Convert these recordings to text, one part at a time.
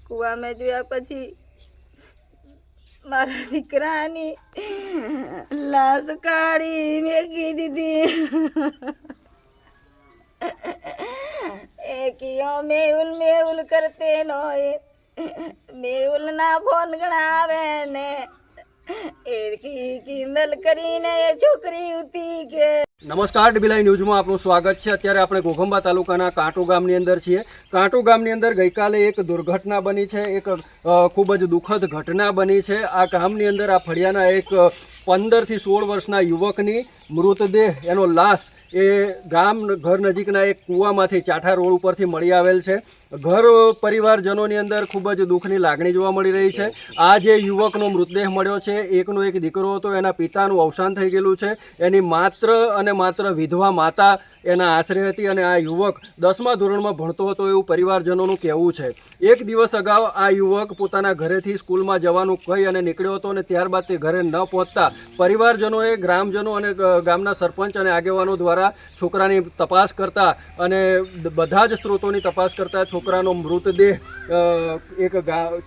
કૂવામાં જોયા પછી મારા દીકરાની લાશ કાઢી મેકી દીધી. એ કિયો મેહુલ કરતે નો મેહુલ ના ફોન ઘણા આવે ને એ કિંદલ કરીને એ છોકરી ઉતી કે. નમસ્કાર ડીબીલાઈ ન્યૂઝમાં આપનું સ્વાગત છે. અત્યારે આપણે ઘોઘંબા તાલુકાના કાંટો ગામની અંદર છીએ. કાંટો ગામની અંદર ગઈકાલે એક દુર્ઘટના બની છે. એક ખૂબ જ દુઃખદ ઘટના બની છે. આ ગામની અંદર આ ફળિયાના એક 15 થી 16 વર્ષના યુવકની મૃતદેહ એનો લાશ એ ઘર નજીકના એક કૂવામાંથી ચાઠા રોડ ઉપરથી મળી આવેલ છે. ઘર પરિવારજનોની અંદર ખૂબ જ દુઃખની લાગણી જોવા મળી રહી છે. આ જે યુવકનો મૃતદેહ મળ્યો છે, એકનો એક દીકરો હતો, એના પિતાનું અવસાન થઈ ગયેલું છે. એની માત્ર અને માત્ર વિધવા માતા એના આશરે હતી અને આ યુવક 10મા ધોરણમાં ભણતો હતો એવું પરિવારજનોનું કહેવું છે. એક દિવસ અગાઉ આ યુવક પોતાના ઘરેથી સ્કૂલમાં જવાનું કહી અને નીકળ્યો હતો અને ત્યારબાદ તે ઘરે ન પહોંચતા પરિવારજનોએ, ગ્રામજનો અને ગામના સરપંચ અને આગેવાનો દ્વારા છોકરાની તપાસ કરતા અને બધા જ સ્ત્રોતોની તપાસ કરતા છોકરાનો મૃતદેહ એક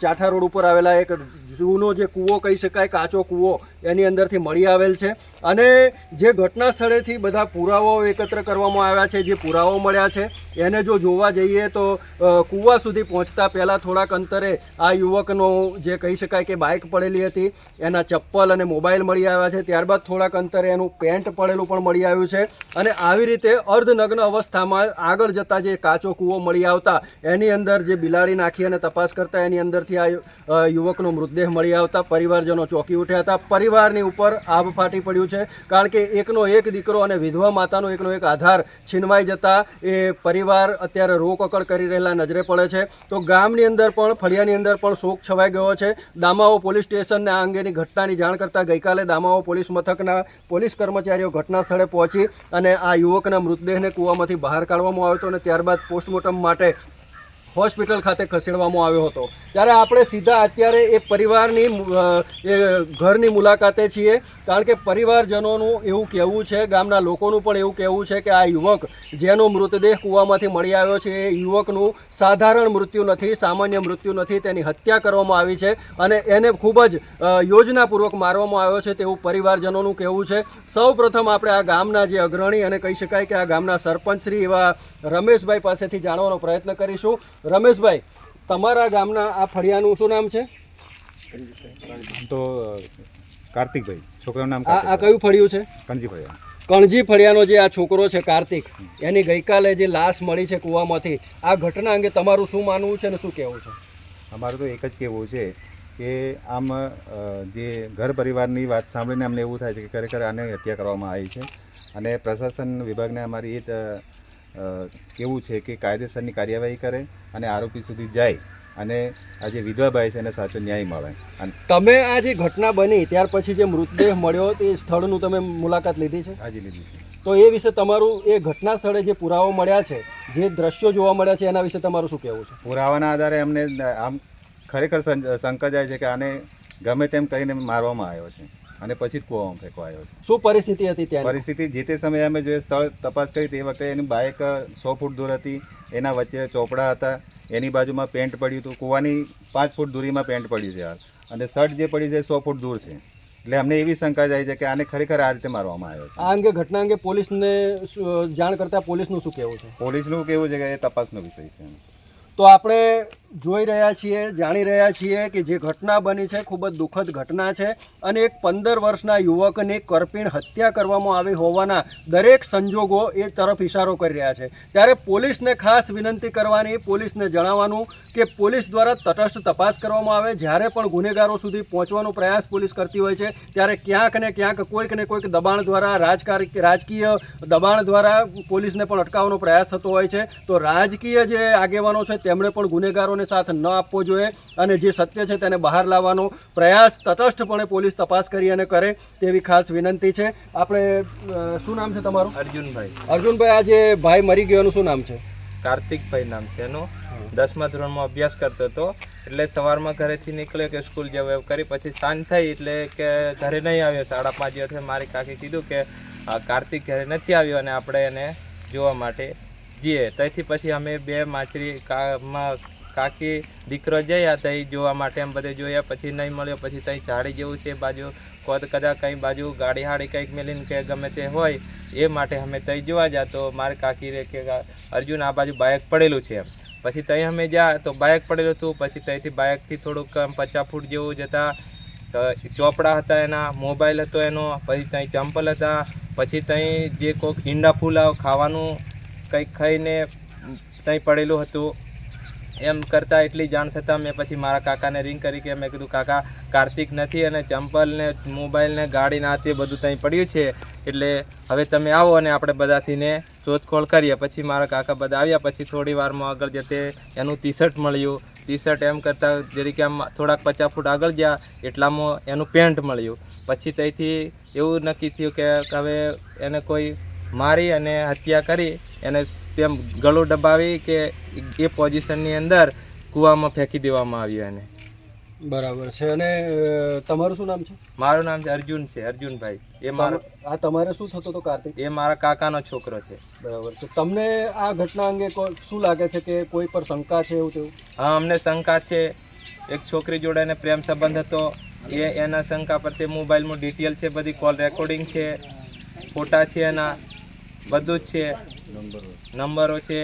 ચાઠા રોડ ઉપર આવેલા એક જૂનો જે કૂવો કહી શકાય, કાચો કૂવો, એની અંદરથી મળી આવેલ છે. અને જે ઘટના સ્થળેથી બધા પુરાવાઓ એકત્ર કરવામાં આવ્યા છે, જે પુરાવાઓ મળ્યા છે એને જો જોવા જઈએ તો કૂવા સુધી પહોંચતા પહેલાં થોડાક અંતરે આ યુવકનો જે કહી શકાય કે બાઇક પડેલી હતી, એના ચપ્પલ અને મોબાઈલ મળી આવ્યા છે. ત્યારબાદ થોડાક અંતરે એનું પેન્ટ પડેલું પણ મળી આવ્યું છે. અને આવી રીતે અર્ધનગ્ન અવસ્થામાં આગળ જતાં જે કાચો કૂવો મળી આવતા એની અંદર જે બિલાડી નાખી અને તપાસ કરતા એની અંદરથી આ યુવકનો મૃતદેહ મળી આવતા પરિવારજનો ચોંકી ઉઠ્યા હતા. પરિવારની ઉપર આભ ફાટી પડ્યું છે, કારણ કે એકનો એક દીકરો અને વિધવા માતાનો એકનો એક આધાર છીનવાઈ જતા એ પરિવાર અત્યારે રોકકળ કરી રહેલા નજરે પડે છે. તો ગામની અંદર પણ, ફળિયાની અંદર પણ શોક છવાઈ ગયો છે. દામાવો પોલીસ સ્ટેશનને આ અંગેની ઘટનાની જાણ કરતાં ગઈકાલે દામાવો પોલીસ મથકના પોલીસ કર્મચારીઓ ઘટના સ્થળે પહોંચી અને આ યુવકના મૃતદેહને કૂવામાંથી બહાર કાઢવામાં આવ્યો હતો અને ત્યારબાદ પોસ્ટમોર્ટમ માટે હોસ્પિટલ ખાતે ખસેડવામાં આવ્યો હતો. ત્યારે આપણે સીધા અત્યારે એ પરિવારની એ ઘરની મુલાકાતે છીએ, કારણ કે પરિવારજનોનું એવું કહેવું છે, ગામના લોકોનું પણ એવું કહેવું છે કે આ યુવક જેનો મૃતદેહ કૂવામાંથી મળી આવ્યો છે એ યુવકનું સાધારણ મૃત્યુ નથી, સામાન્ય મૃત્યુ નથી, તેની હત્યા કરવામાં આવી છે અને એને ખૂબ જ યોજનાપૂર્વક મારવામાં આવ્યો છે તેવું પરિવારજનોનું કહેવું છે. સૌ પ્રથમ આપણે આ ગામના જે અગ્રણી અને કહી શકાય કે આ ગામના સરપંચશ્રી એવા રમેશભાઈ પાસેથી જાણવાનો પ્રયત્ન કરીશું. રમેશભાઈ, તમારા ગામના આ ફળિયાનું શું નામ છે? તો કાર્તિકભાઈ, છોકરાનું નામ. આ કયું ફળિયું છે? કણજી ફળિયા. કણજી ફળિયાનો જે આ છોકરો છે કાર્તિક, એની ગઈકાલે જે લાશ મળી છે કૂવામાંથી, આ ઘટના અંગે તમારું શું માનવું છે અને શું કહેવું છે? અમારું તો એક જ કહેવું છે કે આમ જે ઘર પરિવારની વાત સાંભળીને અમને એવું થાય છે કે ખરેખર આને હત્યા કરવામાં આવી છે અને પ્રશાસન વિભાગને અમારી એ કેવું છે કે કાયદેસરની કાર્યવાહી કરે અને આરોપી સુધી જાય અને આ જે વિધવાભાઈ છે એને સાચો ન્યાય મળે. અને તમે આ જે ઘટના બની ત્યાર પછી જે મૃતદેહ મળ્યો તે સ્થળનું તમે મુલાકાત લીધી છે? હાજી લીધી છે. તો એ વિશે તમારું, એ ઘટના સ્થળે જે પુરાવો મળ્યા છે, જે દ્રશ્યો જોવા મળ્યા છે, એના વિશે તમારું શું કહેવું છે? પુરાવાના આધારે અમને આમ ખરેખર શંકા જાય છે કે આને ગમે તેમ કરીને મારવામાં આવ્યો છે અને પછી જ કૂવામાં ફેંકવાયો છે. શું પરિસ્થિતિ હતી ત્યાં? પરિસ્થિતિ જે તે સમયે અમે જે સ્થળ તપાસ કરી તે વખતે એની બાઇક 100 ફૂટ દૂર હતી, એના વચ્ચે ચોપડા હતા, એની બાજુમાં પેન્ટ પડ્યું હતું, કૂવાની 5 ફૂટ દૂરીમાં પેન્ટ પડ્યું છે હાલ, અને શર્ટ જે પડી છે 100 ફૂટ દૂર છે. એટલે અમને એવી શંકા જાય છે કે આને ખરેખર આ રીતે મારવામાં આવ્યો છે. આ અંગે ઘટના અંગે પોલીસને જાણ કરતા પોલીસનું શું કહેવું છે? પોલીસનું કેવું છે કે એ તપાસનો વિષય છે. તો આપણે જોઈ રહ્યા છીએ, જાણી રહ્યા છીએ કે જે ઘટના બની છે ખૂબ જ દુઃખદ ઘટના છે અને એક 15 વર્ષના યુવકની કરપીણ હત્યા કરવામાં આવી હોવાના દરેક સંજોગો એ તરફ ઇશારો કરી રહ્યા છે. ત્યારે પોલીસને ખાસ વિનંતી કરવાની, પોલીસને જણાવવાનું કે પોલીસ દ્વારા તટસ્થ તપાસ કરવામાં આવે. જ્યારે પણ ગુનેગારો સુધી પહોંચવાનો પ્રયાસ પોલીસ કરતી હોય છે ત્યારે ક્યાંક ને ક્યાંક કોઈક ને કોઈક દબાણ દ્વારા, રાજકીય દબાણ દ્વારા પોલીસને પણ અટકાવવાનો પ્રયાસ થતો હોય છે. તો રાજકીય જે આગેવાનો છે તેમણે પણ ગુનેગારોને સાથ ન આપવો જોઈએ અને જે સત્ય છે તેને બહાર લાવવાનો પ્રયાસ તટસ્થપણે પોલીસ તપાસ કરી અને કરે તેવી ખાસ વિનંતી છે. આપણે, શું નામ છે તમારું? અર્જુનભાઈ. અર્જુનભાઈ, આ જે ભાઈ મરી ગયો એનું શું નામ છે? કાર્તિકભાઈ નામ છે એનું. 10મા ધોરણમાં અભ્યાસ કરતો હતો, એટલે સવારમાં ઘરેથી નીકળ્યો કે સ્કૂલ જવું એવું કરી, પછી સાંજ થઈ એટલે કે ઘરે નહીં આવ્યો. 5:30 જેવા મારી કાકી કીધું કે કાર્તિક ઘરે નથી આવ્યો અને આપણે એને જોવા માટે જઈએ. ત્યાંથી પછી અમે 2 માછરી કાકી દીકરો જયા તઈ જોવા માટે એમ બધે જોયા, પછી નહીં મળ્યો. પછી તઈ ઝાડી જેવું છે બાજુ, કદાચ કંઈ બાજુ ગાડી હાડી કંઈક મેલીને કે ગમે તે હોય એ માટે અમે તઈ જોવા જા. તો મારી કાકી રે કે અર્જુન આ બાજુ બાઇક પડેલું છે એમ. પછી તઈ અમે જા તો બાઇક પડેલું હતું. પછી તઈથી બાઇકથી થોડુંક 50 ફૂટ જેવું જતા ચોપડા હતા એના, મોબાઈલ હતો એનો, પછી ત્યાં ચંપલ હતા. પછી ત્યાં જે કોઈક ઈંડા ફૂલાવ ખાવાનું કંઈક ખાઈને ત્યાં પડેલું હતું. એમ કરતાં એટલી જાણ થતાં મેં પછી મારા કાકાને રિંગ કરી કે મેં કીધું કાકા કાર્તિક નથી અને ચંપલ ને મોબાઈલ ને ગાડી ના તે બધું ત્યાં પડ્યું છે, એટલે હવે તમે આવો અને આપણે બધાથીને શોધખોળ કરીએ. પછી મારા કાકા બધા આવ્યા. પછી થોડી વારમાં આગળ જતે એનું ટી શર્ટ મળ્યું. ટી શર્ટ એમ કરતાં જરીકે આમ થોડાક 50 ફૂટ આગળ ગયા એટલામાં એનું પેન્ટ મળ્યું. પછી ત્યાંથી એવું નક્કી થયું કે હવે એને કોઈ મારી અને હત્યા કરી એને તેમ ગળું દબાવી કે એ પોઝિશનની અંદર કૂવામાં ફેંકી દેવામાં આવ્યું એને. બરાબર છે. અને તમારું શું નામ છે? મારું નામ છે અર્જુન છે, અર્જુનભાઈ. એ મારો આ તમારે શું થતો હતો કાર્તિક? એ મારા કાકાનો છોકરો છે. બરાબર છે. તમને આ ઘટના અંગે શું લાગે છે કે કોઈ પર શંકા છે એવું તેવું? હા, અમને શંકા છે. એક છોકરી જોડે એને પ્રેમ સંબંધ હતો. એના શંકા પર તે મોબાઈલમાં ડિટેલ છે, બધી કોલ રેકોર્ડિંગ છે, ફોટા છે એના, બધું જ છે, નંબરો છે.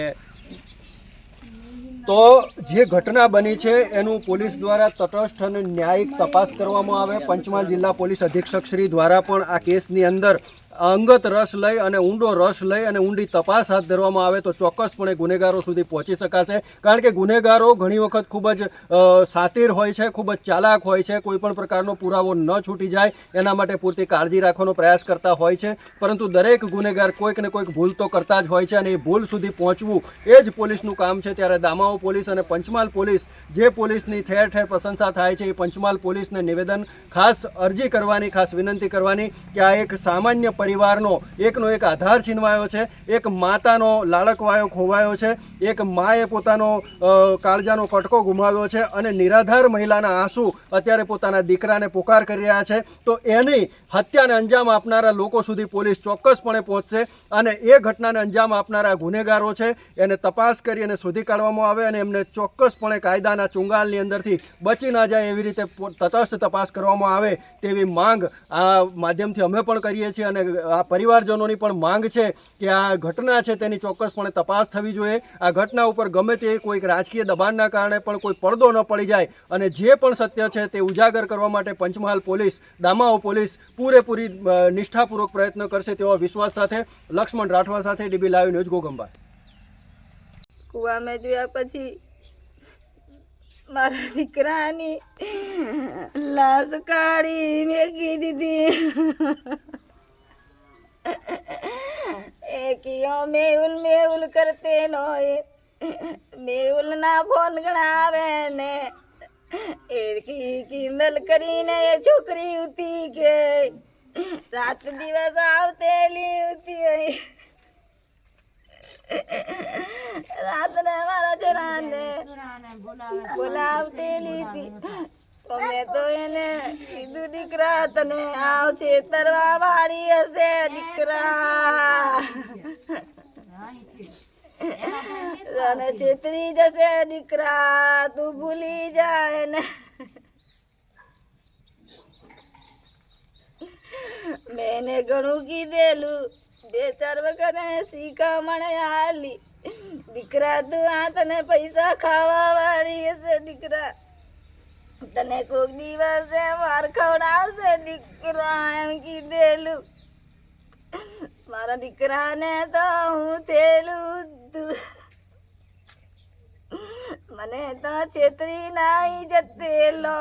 તો જે ઘટના બની છે એનું પોલીસ દ્વારા તટસ્થ અને ન્યાયિક તપાસ કરવામાં આવે. પંચમહાલ જિલ્લા પોલીસ અધિક્ષક શ્રી દ્વારા પણ આ કેસની અંદર અંગત રસ લઈ અને ઊંડો રસ લઈ અને ઊંડી તપાસ હાથ ધરવામાં આવે તો ચોક્કસપણે ગુનેગારો સુધી પહોંચી શકાશે. કારણ કે ગુનેગારો ઘણી વખત ખૂબ જ શાતિર હોય છે, ખૂબ જ ચાલાક હોય છે, કોઈ પણ પ્રકારનો પુરાવો ન છૂટી જાય એના માટે પૂરતી કાળજી રાખવાનો પ્રયાસ કરતા હોય છે. પરંતુ દરેક ગુનેગાર કોઈક ને કોઈક ભૂલ તો કરતા જ હોય છે અને એ ભૂલ સુધી પહોંચવું એ જ પોલીસનું કામ છે. ત્યારે દામાઓ પોલીસ અને પંચમહાલ પોલીસ, જે પોલીસની ઠેર ઠેર પ્રશંસા થાય છે, એ પંચમહાલ પોલીસને નિવેદન, ખાસ અરજી કરવાની, ખાસ વિનંતી કરવાની કે આ એક સામાન્ય પરિવારનો એકનો એક આધાર છીનવાયો છે, એક માતાનો લાડકવાયો ખોવાયો છે, એક માએ પોતાનો કાળજાનો કટકો ગુમાવ્યો છે અને નિરાધાર મહિલાના આંસુ અત્યારે પોતાના દીકરાને પોકાર કરી રહ્યા છે. તો એની હત્યાને અંજામ આપનારા લોકો સુધી પોલીસ ચોક્કસપણે પહોંચશે અને એ ઘટનાને અંજામ આપનારા ગુનેગારો છે એને તપાસ કરી અને શોધી કાઢવામાં આવે અને એમને ચોક્કસપણે કાયદાના ચુંગાલની અંદરથી બચી ના જાય એવી રીતે તટસ્થ તપાસ કરવામાં આવે તેવી માંગ આ માધ્યમથી અમે પણ કરીએ છીએ અને આ પરિવારજનોની પણ માંગ છે કે આ ઘટના છે તેની ચોક્કસપણે તપાસ થવી જોઈએ. આ ઘટના ઉપર ગમે તે કોઈક રાજકીય દબાણના કારણે પણ કોઈ પડદો ન પડી જાય અને જે પણ સત્ય છે તે ઉજાગર કરવા માટે પંચમહાલ પોલીસ, દામાઓ પોલીસ પૂરેપૂરી નિષ્ઠાપૂર્વક પ્રયત્ન કરશે તેવા વિશ્વાસ સાથે લક્ષ્મણ રાઠવા સાથે ડીબી લાઈવ ન્યૂઝ ઘોઘંબા. કૂવામાં જોયા પછી મારા દીકરાની લાશ કાઢી મેકી દીધી. એकियो મેહુલ કરતે લોય મેહુલ ના ફોન ગણાવે ને એકી કિંદલ કરીને એ છોકરી ઉતી કે રાત દિવસ આવતેલી ઉતી. રાતને મારા છોરાને બોલાવતેલી હતી. મેં તો એને કીધું દીકરા તને આવ છેતરવા વાળી હશે દીકરા, તને છેતરી જશે દીકરા, તું ભૂલી જાય ને. મેં ઘણું કીધેલું, 2-4 વખત શીખામણ આલી, દીકરા તું આ તને પૈસા ખાવા વાળી હશે દીકરા, તને કોક દિવસે માર ખવડાવશે દીકરા એમ કીધેલું. મારા દીકરાને તો હું થેલું, મને તો છેતરી નાઈ જતેલો.